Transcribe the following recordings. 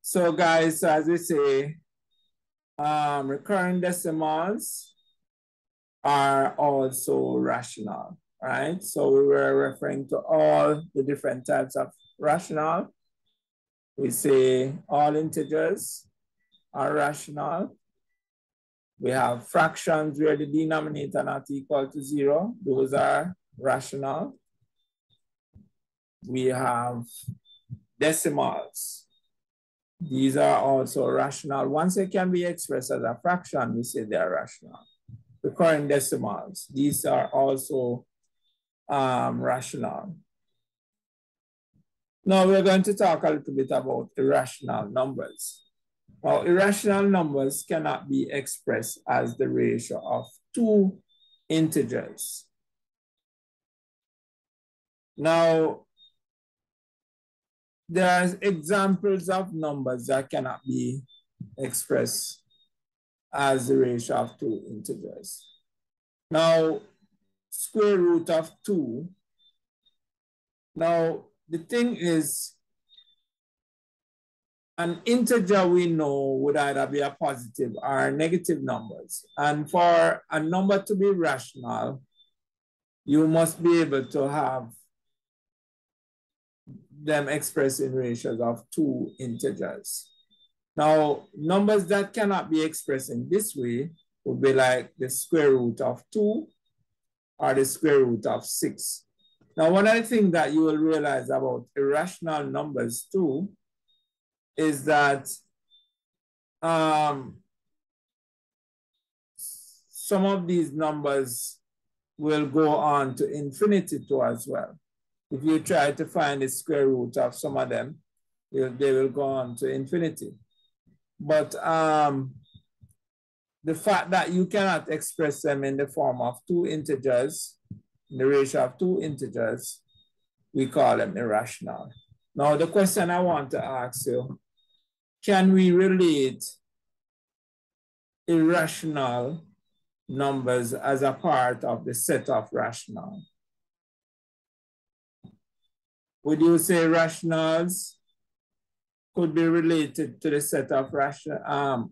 So guys, as we say, recurring decimals are also rational, right? So we were referring to all the different types of rational. We say all integers are rational. We have fractions where the denominator not equal to 0. Those are rational. We have decimals. These are also rational. Once they can be expressed as a fraction, we say they're rational. Recurring decimals, these are also rational. Now we're going to talk a little bit about irrational numbers. Now, irrational numbers cannot be expressed as the ratio of two integers. Now, there are examples of numbers that cannot be expressed as the ratio of two integers. Now, square root of 2. Now, the thing is, an integer we know would either be a positive or negative numbers. And for a number to be rational, you must be able to have them expressed in ratios of two integers. Now, numbers that cannot be expressed in this way would be like the square root of 2 or the square root of 6. Now, one of the things that you will realize about irrational numbers too is that some of these numbers will go on to infinity too as well. If you try to find the square root of some of them, they will go on to infinity. But the fact that you cannot express them in the form of two integers, in the ratio of two integers, we call them irrational. Now, the question I want to ask you, can we relate irrational numbers as a part of the set of rational? Would you say rationals could be related to the set of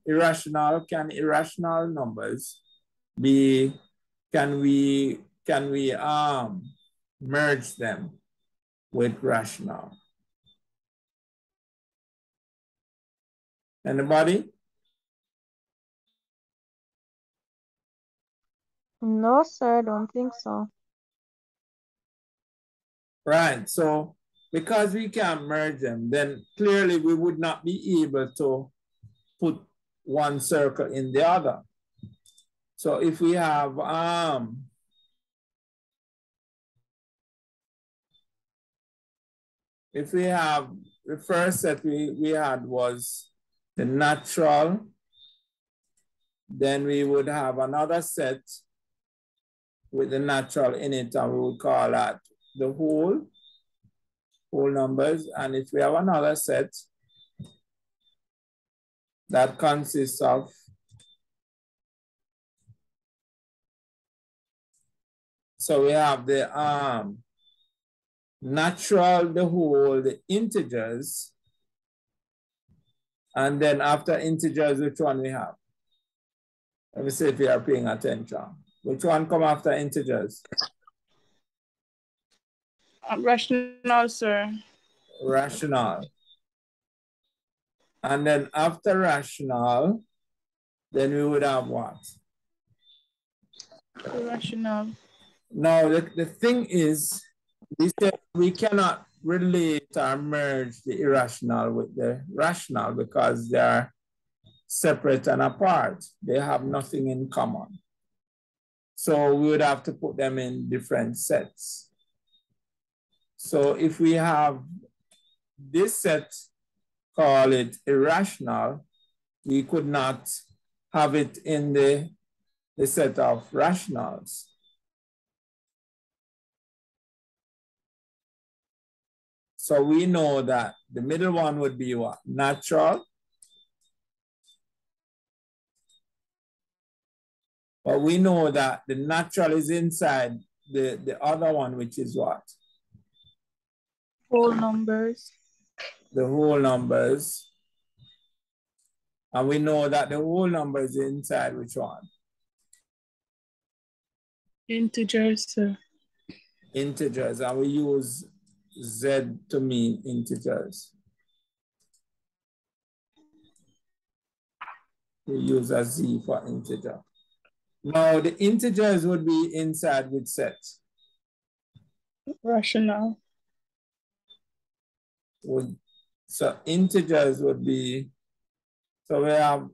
irrational? Can irrational numbers be, can we merge them with rational? Anybody? No, sir, I don't think so. Right, so because we can't merge them, then clearly we would not be able to put one circle in the other. So if we have the first set we had was the natural, then we would have another set with the natural in it, and we would call that the whole numbers. And if we have another set that consists of so we have the natural, the whole, the integers, and then after integers, which one we have? Let me see if you are paying attention. Which one come after integers? Rational, sir. Rational. And then after rational, then we would have what? Irrational. Now, the thing is, we said we cannot relate or merge the irrational with the rational because they are separate and apart. They have nothing in common. So we would have to put them in different sets. So if we have this set, call it irrational, we could not have it in the set of rationals. So we know that the middle one would be what? Natural. But we know that the natural is inside the other one, which is what? Whole numbers. The whole numbers. And we know that the whole number is inside which one? Integers, sir. Integers, and we use Z to mean integers. We use a Z for integer. Now the integers would be inside which set? Rational. So integers would be, so we have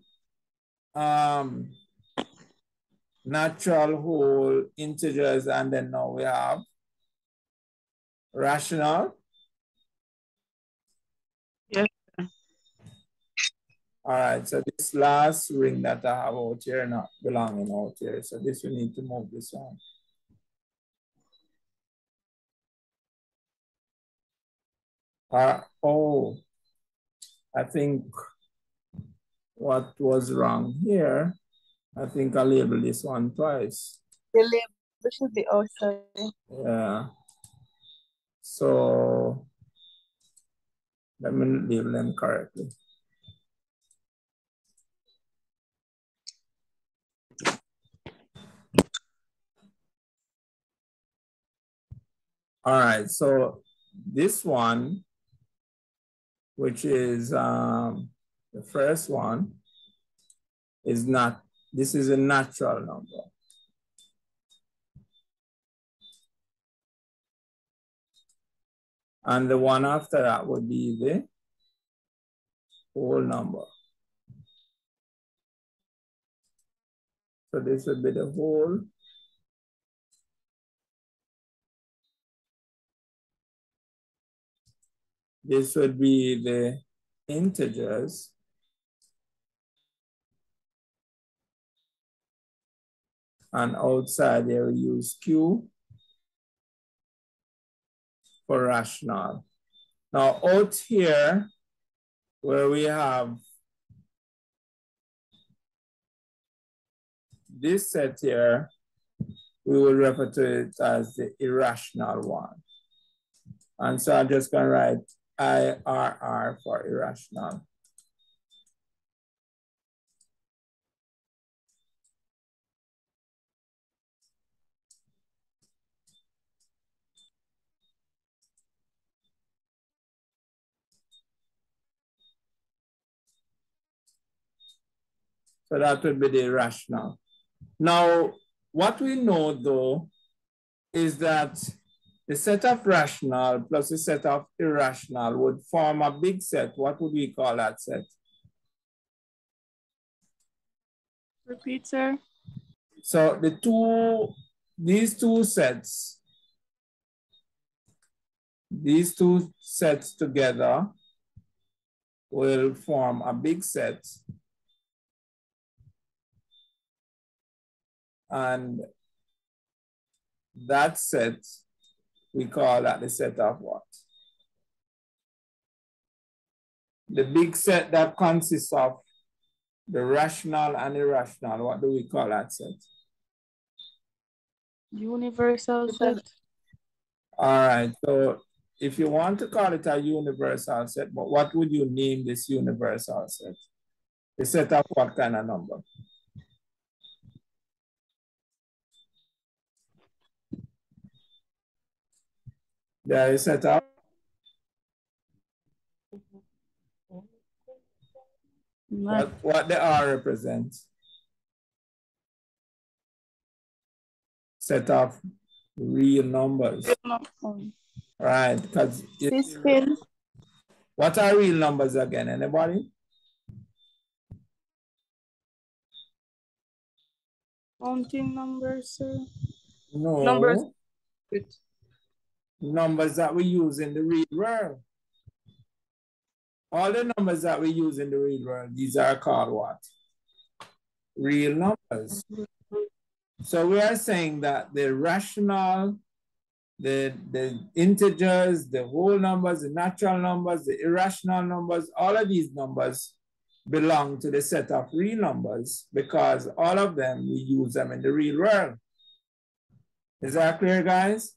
natural whole integers, and then now we have rational. Yes. All right, so this last ring that I have out here not belonging out here. So this we need to move this on. Oh, I think what was wrong here, I think I labeled this one twice. The label should be outside. Yeah. So let me label them correctly. All right, so this one, which is the first one, is not, this is a natural number. And the one after that would be the whole number. So this would be the whole. This would be the integers. And outside there we use Q for rational. Now out here, where we have this set here, we will refer to it as the irrational one. And so I'm just gonna write IRR for irrational. So that would be the irrational. Now, what we know though, is that the set of rational plus the set of irrational would form a big set. What would we call that set? Repeat, sir. So these two sets together will form a big set. And that set, we call that the set of what? The big set that consists of the rational and irrational, what do we call that set? Universal set. All right, so if you want to call it a universal set, but what would you name this universal set? The set of what kind of number? There is set of what the R represents? Set of real numbers. Right, because what are real numbers again? Anybody? Counting numbers, sir. No. Numbers. Numbers that we use in the real world. All the numbers that we use in the real world, these are called what? Real numbers. So we are saying that the rational, the integers, the whole numbers, the natural numbers, the irrational numbers, all of these numbers belong to the set of real numbers because all of them, we use them in the real world. Is that clear, guys?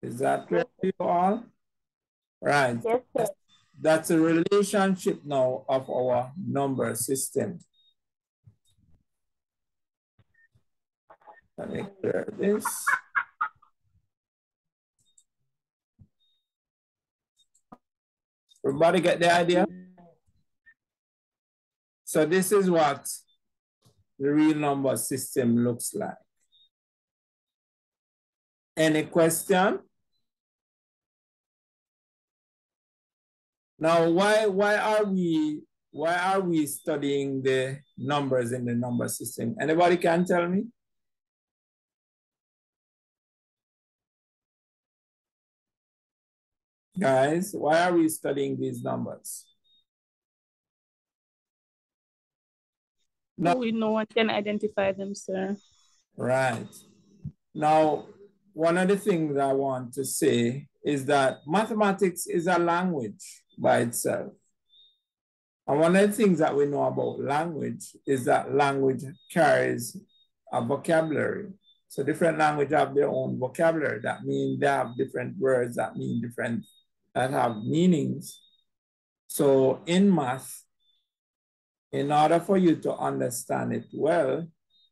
Is that clear to you all? Right. Yes, sir. that's a relationship now of our number system. Let me clear this. Everybody get the idea? So this is what the real number system looks like. Any question? Now, why are we studying the numbers in the number system? Anybody can tell me? Guys, why are we studying these numbers? No, no one can identify them, sir. Right. Now, one of the things I want to say is that mathematics is a language by itself. And one of the things that we know about language is that language carries a vocabulary. So different languages have their own vocabulary. That means they have different words that mean different, that have meanings. So in math, in order for you to understand it well,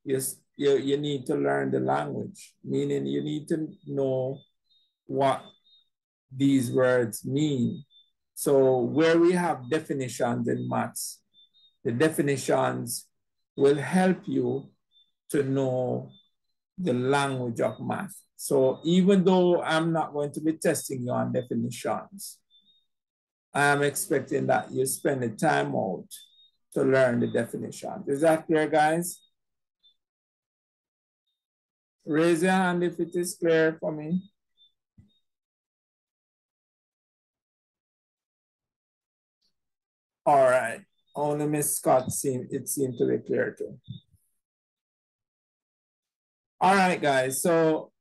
you need to learn the language, meaning you need to know what these words mean. So where we have definitions in maths, the definitions will help you to know the language of math. So even though I'm not going to be testing you on definitions, I am expecting that you spend the time out to learn the definition. Is that clear, guys? Raise your hand if it is clear for me. All right, only Miss Scott seemed to be clear too. All right, guys, so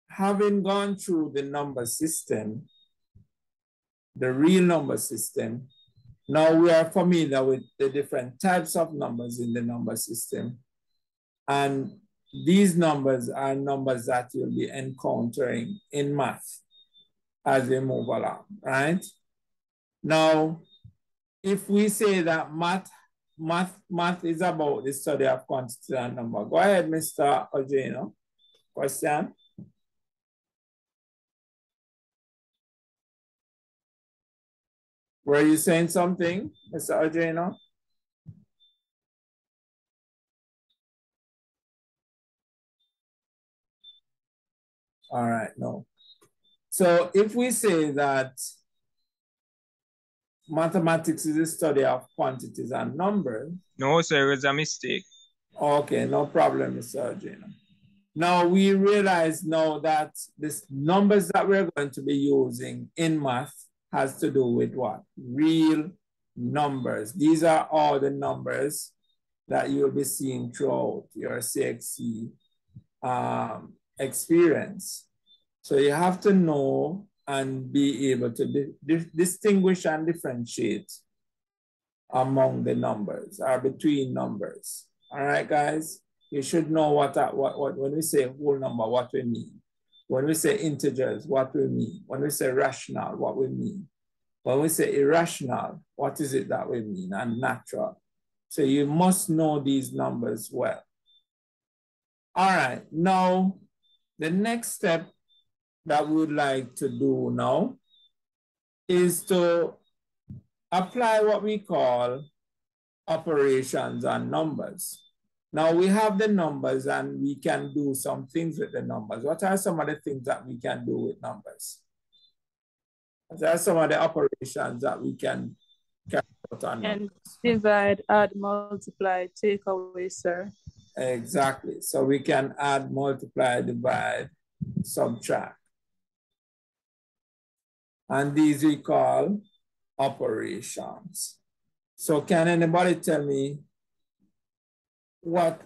having gone through the number system, the real number system, now we are familiar with the different types of numbers in the number system. And these numbers are numbers that you'll be encountering in math as we move along, right? Now, if we say that math is about the study of quantity and number, go ahead, Mr. Ojeno. Question? Were you saying something, Mr. Ojeno? All right, no. So if we say that mathematics is the study of quantities and numbers. No, sir, it was a mistake. Okay, no problem, Mr. Ojeno. Now we realize now that these numbers that we're going to be using in math has to do with what? Real numbers. These are all the numbers that you'll be seeing throughout your CSEC experience. So you have to know and be able to distinguish and differentiate among the numbers or between numbers. All right, guys? You should know what when we say whole number, what we mean. When we say integers, what we mean. When we say rational, what we mean. When we say irrational, what is it that we mean, and natural. So you must know these numbers well. All right, now the next step that we would like to do now is to apply what we call operations on numbers. Now we have the numbers and we can do some things with the numbers. What are some of the things that we can do with numbers? What are some of the operations that we can carry out on numbers? And divide, add, multiply, take away, sir. Exactly. So we can add, multiply, divide, subtract. And these we call operations. So can anybody tell me what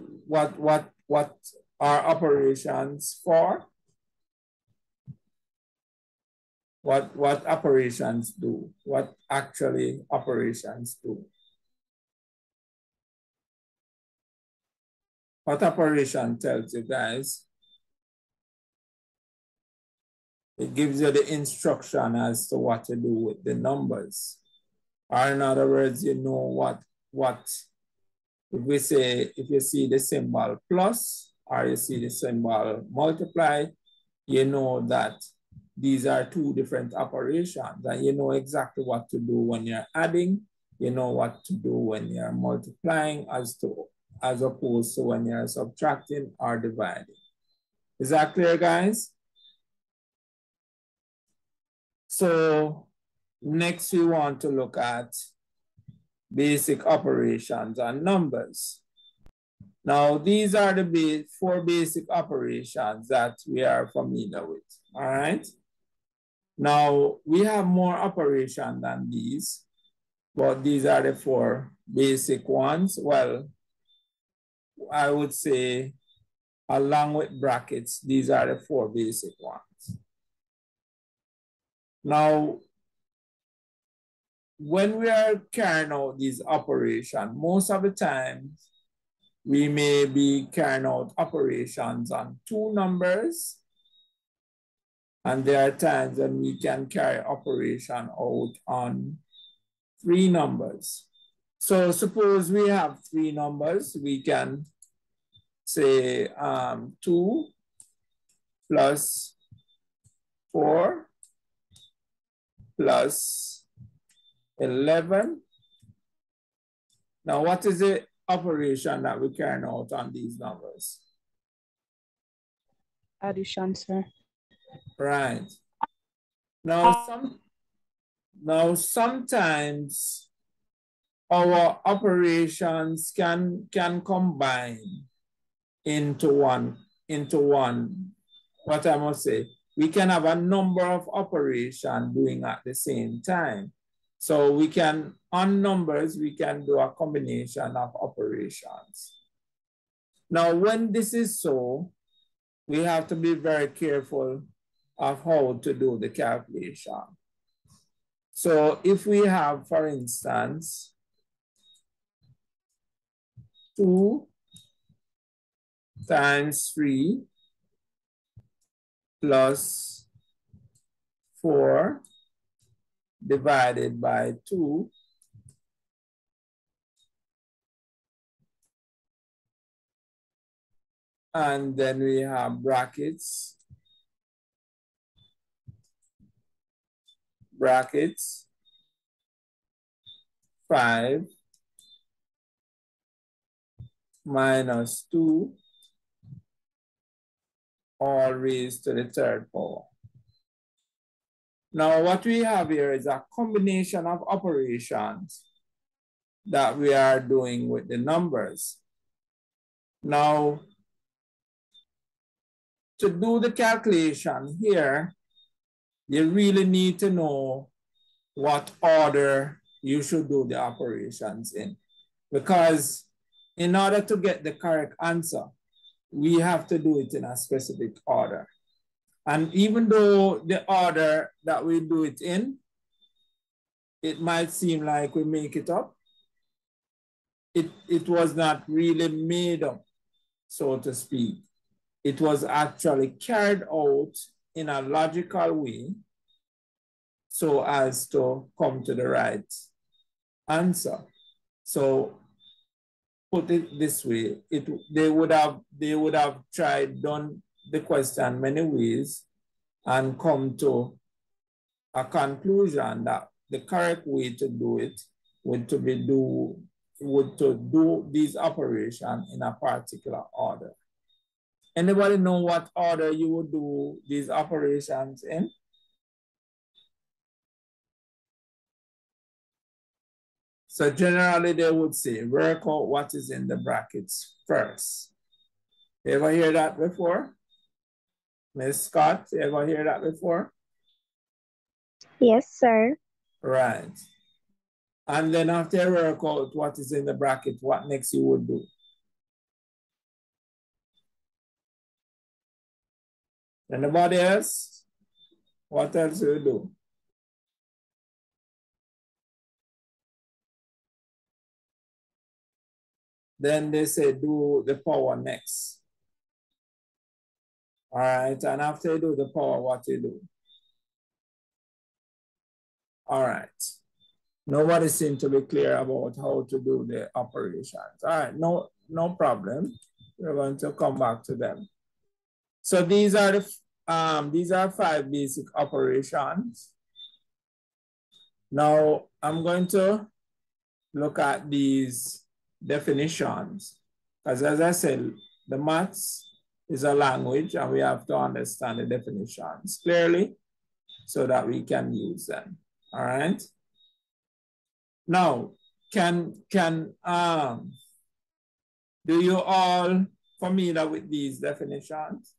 are operations for? What operations do? What actually operations do? What operation tells you guys? It gives you the instruction as to what to do with the numbers. Or in other words, you know what if we say, if you see the symbol plus or you see the symbol multiply, you know that these are two different operations, and you know exactly what to do when you're adding, you know what to do when you're multiplying as opposed to when you're subtracting or dividing. Is that clear, guys? So next we want to look at basic operations and numbers. Now, these are the four basic operations that we are familiar with, all right? Now, we have more operations than these, but these are the four basic ones. Well, I would say along with brackets, these are the four basic ones. Now, when we are carrying out these operations, most of the time, we may be carrying out operations on two numbers, and there are times when we can carry operation out on three numbers. So suppose we have three numbers, we can say 2 plus 4 plus 11. Now, what is the operation that we carry out on these numbers? Addition, sir. Right. Now, sometimes our operations can combine into one, what I must say, we can have a number of operations doing at the same time. So we can, on numbers, we can do a combination of operations. Now, when this is so, we have to be very careful of how to do the calculation. So if we have, for instance, 2 times 3 plus 4 divided by 2 and then we have brackets brackets 5 minus 2 all raised to the third power. Now what we have here is a combination of operations that we are doing with the numbers. Now, to do the calculation here, you really need to know what order you should do the operations in. Because in order to get the correct answer, we have to do it in a specific order. And even though the order that we do it in, it might seem like we make it up, it was not really made up, so to speak. It was actually carried out in a logical way so as to come to the right answer. So put it this way, they would have tried done the question many ways and come to a conclusion that the correct way to do it would to do these operations in a particular order. Anybody know what order you would do these operations in? So generally they would say, work out what is in the brackets first. You ever hear that before? Ms. Scott, you ever hear that before? Yes, sir. Right. And then after you work out what is in the bracket, what next you would do? Anybody else? What else you do? Then they say do the power next. All right, and after you do the power, what you do? All right. Nobody seemed to be clear about how to do the operations. All right, no problem. We're going to come back to them. So these are five basic operations. Now I'm going to look at these definitions, because as I said, the maths is a language and we have to understand the definitions clearly so that we can use them. All right. Now, do you all familiar with these definitions?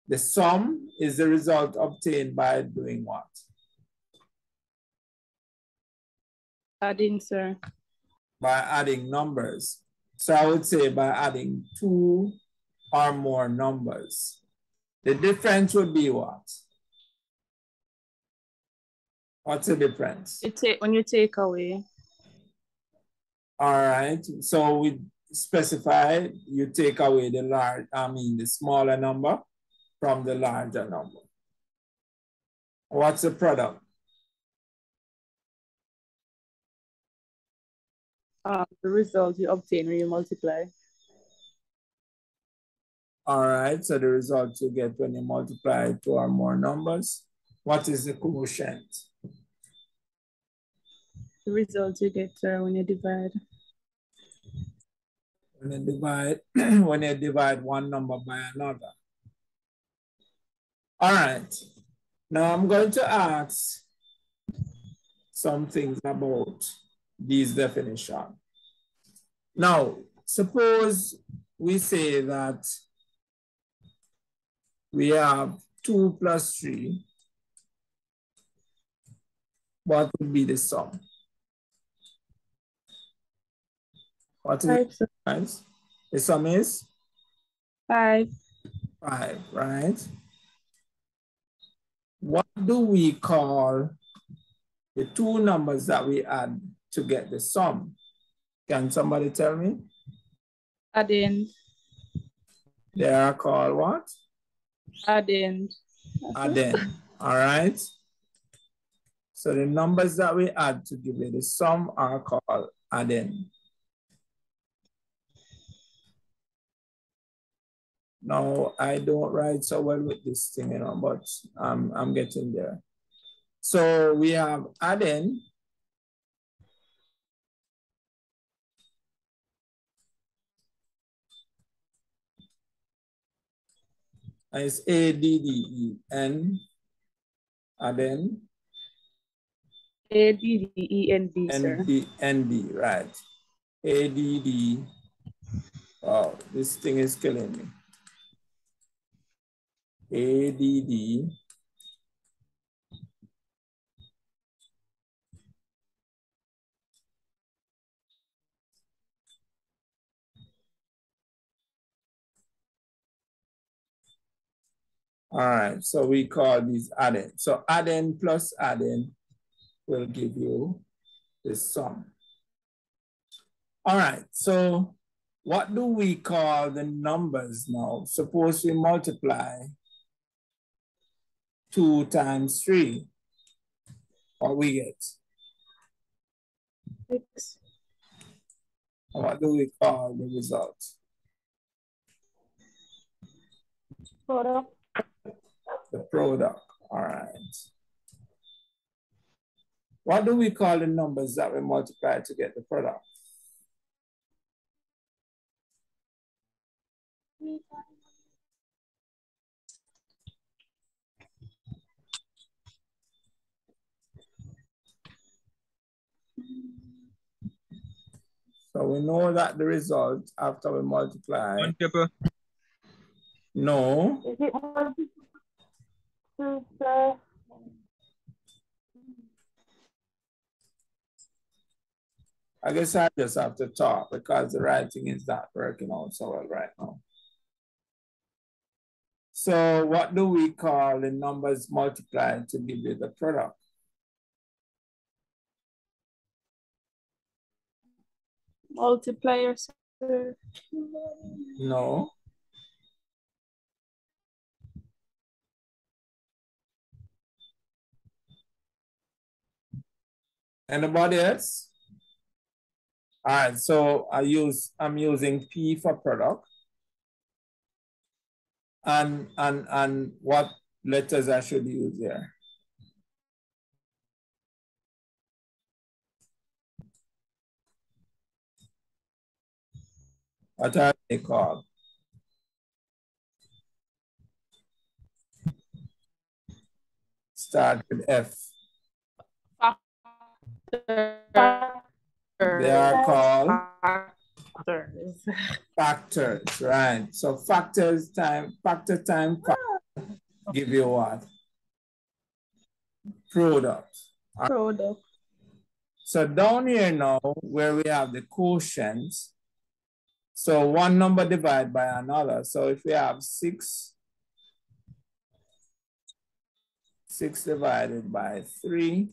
The sum is the result obtained by doing what? Adding, sir. By adding numbers. So I would say by adding two or more numbers. The difference would be what? What's the difference? When you take away. All right, so we specify you take away the smaller number from the larger number. What's the product? The result you obtain when you multiply. All right, so the result you get when you multiply two or more numbers. What is the quotient? The result you get when you divide. When you divide one number by another. All right, now I'm going to ask some things about these definitions. Now, suppose we say that we have 2 plus 3. What would be the sum? What is it? Right? The sum is? 5. 5, right? What do we call the two numbers that we add to get the sum? Can somebody tell me? Addend. They are called what? Addend. Addend, all right? So the numbers that we add to give you the sum are called addend. Now, I don't write so well with this thing, but I'm getting there. So we have addend. It's A-D-D-E-N, addend. A-D-D-E-N-D, sir. N-D, right. A-D-D. Oh, this thing is killing me. A-D-D. All right, so we call these addend. So addend plus addend will give you the sum. All right, so what do we call the numbers now? Suppose we multiply 2 times 3. What we get? 6. What do we call the result? Product. The product, all right. What do we call the numbers that we multiply to get the product? So we know that the result after we multiply. One paper. No. Is it multiple? I guess I just have to talk because the writing is not working out so well right now. So what do we call the numbers multiplied to give you the product? Multiplier, sir. No. Anybody else? All right, so I'm using P for product. And what letters I should use there? What are they called? Start with F. They are called factors. Factors, right? So factor time factor give you what? Product. Product. So down here now, where we have the quotients, so one number divided by another. So if we have 6 divided by 3,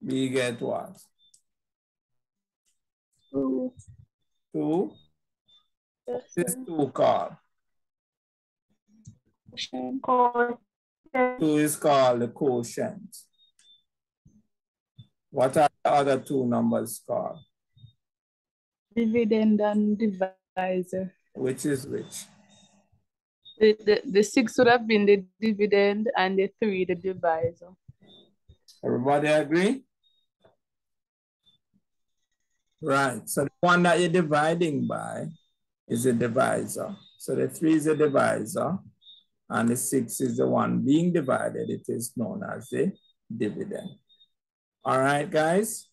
we get what? 2. 2. Yes, This 2 called. sir. 2 is called the quotient. What are the other 2 numbers called? Dividend and divisor. Which is which? The 6 would have been the dividend and the 3 the divisor. Everybody agree? Right, so the one that you're dividing by is a divisor. So the 3 is a divisor and the 6 is the one being divided. It is known as the dividend. All right, guys?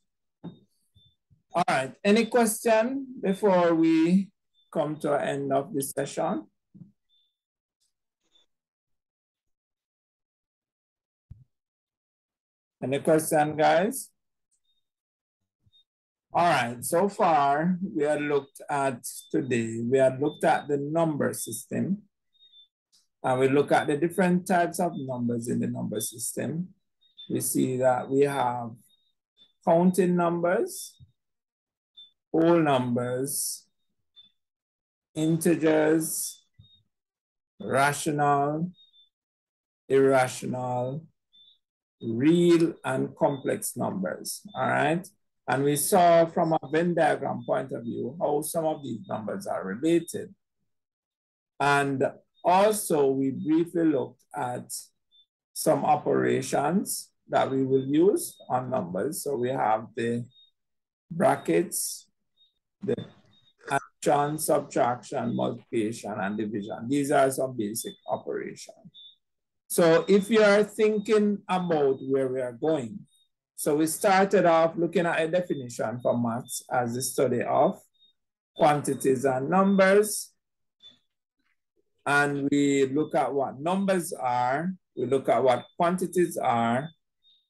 All right, any question before we come to an end of this session? Any question, guys? All right, so far we have looked at today, we have looked at the number system, and we look at the different types of numbers in the number system. We see that we have counting numbers, whole numbers, integers, rational, irrational, real, and complex numbers, all right? And we saw from a Venn diagram point of view how some of these numbers are related. And also we briefly looked at some operations that we will use on numbers. So we have the brackets, the addition, subtraction, multiplication, and division. These are some basic operations. So if you are thinking about where we are going, so we started off looking at a definition for maths as the study of quantities and numbers. And we look at what numbers are, we look at what quantities are.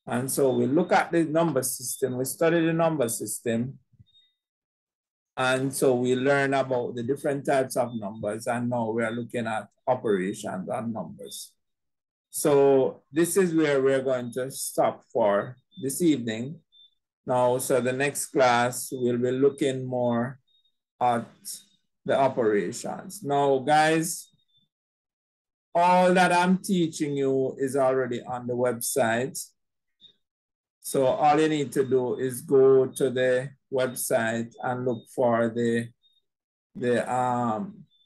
And so we look at the number system, we study the number system. And so we learn about the different types of numbers. And now we are looking at operations on numbers. So this is where we're going to stop for this evening. Now, so the next class, we'll be looking more at the operations. Now, guys, all that I'm teaching you is already on the website. So all you need to do is go to the website and look for the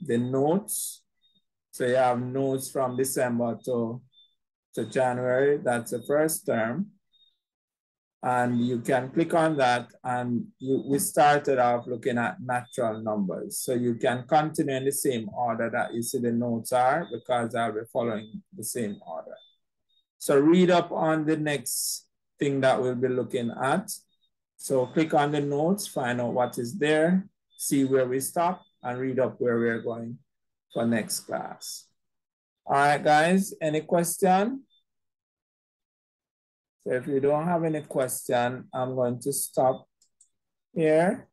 notes. So you have notes from December to January, that's the first term. And you can click on that and we started off looking at natural numbers. So you can continue in the same order that you see the notes are because I'll be following the same order. So read up on the next thing that we'll be looking at. So click on the notes, find out what is there, see where we stop and read up where we're going for next class. All right, guys, any question? So if you don't have any question, I'm going to stop here.